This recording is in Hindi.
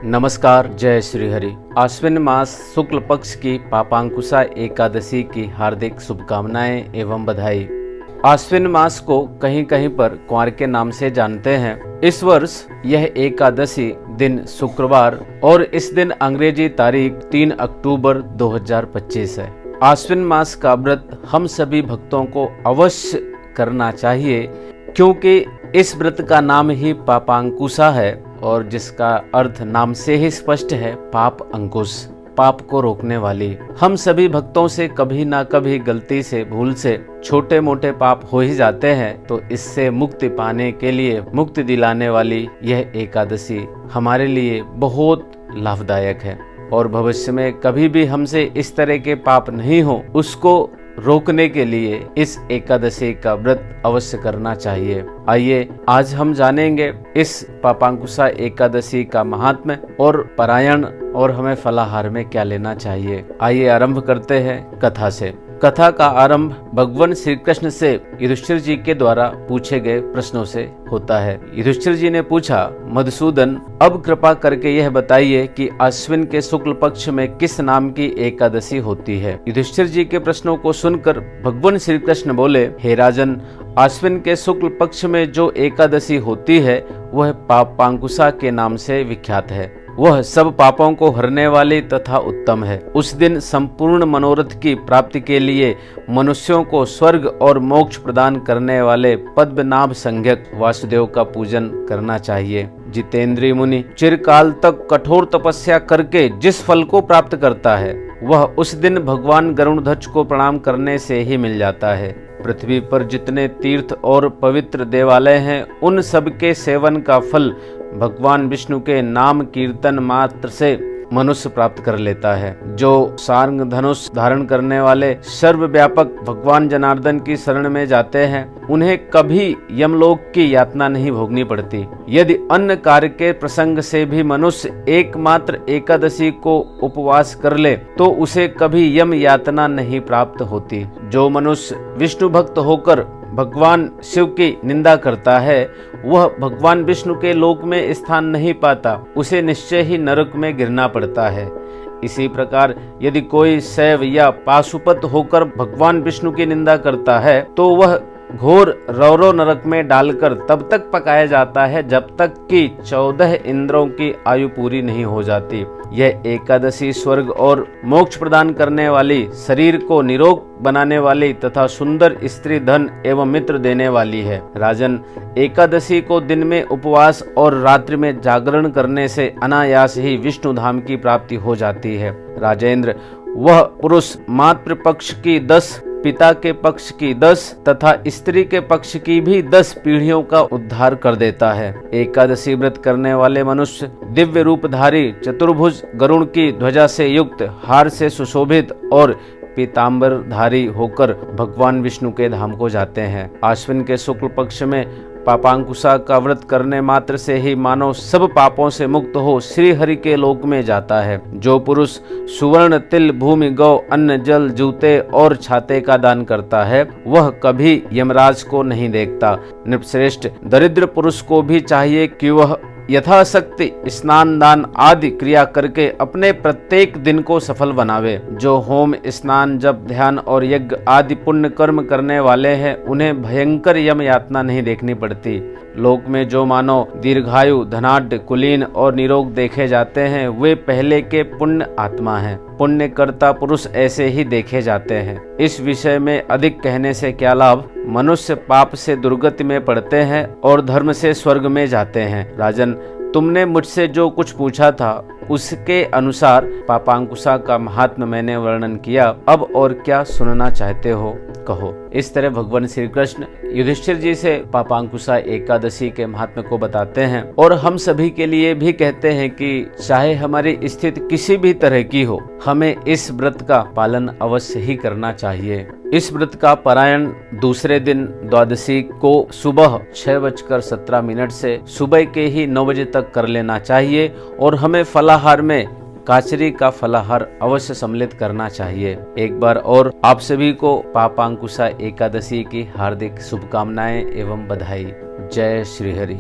नमस्कार, जय श्री हरि। आश्विन मास शुक्ल पक्ष की पापांकुशा एकादशी की हार्दिक शुभकामनाएं एवं बधाई। आश्विन मास को कहीं कहीं पर क्वार के नाम से जानते हैं। इस वर्ष यह एकादशी दिन शुक्रवार और इस दिन अंग्रेजी तारीख 3 अक्टूबर 2025 है। आश्विन मास का व्रत हम सभी भक्तों को अवश्य करना चाहिए, क्योंकि इस व्रत का नाम ही पापांकुशा है और जिसका अर्थ नाम से ही स्पष्ट है, पाप अंकुश, पाप को रोकने वाली। हम सभी भक्तों से कभी ना कभी गलती से, भूल से छोटे मोटे पाप हो ही जाते हैं, तो इससे मुक्ति पाने के लिए, मुक्ति दिलाने वाली यह एकादशी हमारे लिए बहुत लाभदायक है और भविष्य में कभी भी हमसे इस तरह के पाप नहीं हो, उसको रोकने के लिए इस एकादशी का व्रत अवश्य करना चाहिए। आइए आज हम जानेंगे इस पापांकुशा एकादशी का महात्म्य और पारायण और हमें फलाहार में क्या लेना चाहिए। आइए आरंभ करते हैं कथा से। कथा का आरंभ भगवान श्री कृष्ण से युधिष्ठिर जी के द्वारा पूछे गए प्रश्नों से होता है। युधिष्ठिर जी ने पूछा, मधुसूदन, अब कृपा करके यह बताइए कि अश्विन के शुक्ल पक्ष में किस नाम की एकादशी होती है। युधिष्ठिर जी के प्रश्नों को सुनकर भगवान श्री कृष्ण बोले, हे राजन, अश्विन के शुक्ल पक्ष में जो एकादशी होती है वह पापांकुशा के नाम से विख्यात है। वह सब पापों को हरने वाली तथा उत्तम है। उस दिन संपूर्ण मनोरथ की प्राप्ति के लिए मनुष्यों को स्वर्ग और मोक्ष प्रदान करने वाले पद्मनाभ संज्ञक वासुदेव का पूजन करना चाहिए। जितेंद्रीय मुनि चिरकाल तक कठोर तपस्या करके जिस फल को प्राप्त करता है, वह उस दिन भगवान गरुड़ध्वज को प्रणाम करने से ही मिल जाता है। पृथ्वी पर जितने तीर्थ और पवित्र देवालय हैं, उन सब के सेवन का फल भगवान विष्णु के नाम कीर्तन मात्र से मनुष्य प्राप्त कर लेता है। जो सारंग धनुष धारण करने वाले सर्वव्यापक भगवान जनार्दन की शरण में जाते हैं, उन्हें कभी यमलोक की यातना नहीं भोगनी पड़ती। यदि अन्य कार्य के प्रसंग से भी मनुष्य एकमात्र एकादशी को उपवास कर ले, तो उसे कभी यम यातना नहीं प्राप्त होती। जो मनुष्य विष्णु भक्त होकर भगवान शिव की निंदा करता है, वह भगवान विष्णु के लोक में स्थान नहीं पाता, उसे निश्चय ही नरक में गिरना पड़ता है। इसी प्रकार यदि कोई शैव या पाशुपत होकर भगवान विष्णु की निंदा करता है, तो वह घोर रौरव नरक में डालकर तब तक पकाया जाता है जब तक कि 14 इंद्रों की आयु पूरी नहीं हो जाती। यह एकादशी स्वर्ग और मोक्ष प्रदान करने वाली, शरीर को निरोग बनाने वाली तथा सुंदर स्त्री, धन एवं मित्र देने वाली है। राजन, एकादशी को दिन में उपवास और रात्रि में जागरण करने से अनायास ही विष्णु धाम की प्राप्ति हो जाती है। राजेंद्र, वह पुरुष मातृ पक्ष की 10, पिता के पक्ष की 10 तथा स्त्री के पक्ष की भी 10 पीढ़ियों का उद्धार कर देता है। एकादशी व्रत करने वाले मनुष्य दिव्य रूपधारी, चतुर्भुज, गरुड़ की ध्वजा से युक्त, हार से सुशोभित और पीताम्बरधारी होकर भगवान विष्णु के धाम को जाते हैं। आश्विन के शुक्ल पक्ष में पापांकुशा का व्रत करने मात्र से ही मानव सब पापों से मुक्त हो श्री हरि के लोक में जाता है। जो पुरुष सुवर्ण, तिल, भूमि, गौ, अन्न, जल, जूते और छाते का दान करता है, वह कभी यमराज को नहीं देखता। नृपश्रेष्ठ, दरिद्र पुरुष को भी चाहिए कि वह यथाशक्ति स्नान, दान आदि क्रिया करके अपने प्रत्येक दिन को सफल बनावे। जो होम, स्नान, जप, ध्यान और यज्ञ आदि पुण्य कर्म करने वाले हैं, उन्हें भयंकर यम यातना नहीं देखनी पड़ती। लोक में जो मानव दीर्घायु, धनाढ्य, कुलीन और निरोग देखे जाते हैं, वे पहले के पुण्य आत्मा हैं। पुण्य कर्ता पुरुष ऐसे ही देखे जाते हैं। इस विषय में अधिक कहने से क्या लाभ। मनुष्य पाप से दुर्गति में पड़ते हैं और धर्म से स्वर्ग में जाते हैं। राजन, तुमने मुझसे जो कुछ पूछा था उसके अनुसार पापांकुशा का महात्म्य मैंने वर्णन किया। अब और क्या सुनना चाहते हो, कहो। इस तरह भगवान श्री कृष्ण युधिष्ठिर जी से पापांकुशा एकादशी के महात्म्य को बताते हैं और हम सभी के लिए भी कहते हैं कि चाहे हमारी स्थिति किसी भी तरह की हो, हमें इस व्रत का पालन अवश्य ही करना चाहिए। इस व्रत का पारायण दूसरे दिन द्वादशी को सुबह 6:17 से सुबह के ही 9 बजे तक कर लेना चाहिए और हमें फलाहार में काचरी का फलाहार अवश्य सम्मिलित करना चाहिए। एक बार और आप सभी को पापांकुशा एकादशी की हार्दिक शुभकामनाएं एवं बधाई। जय श्री हरि।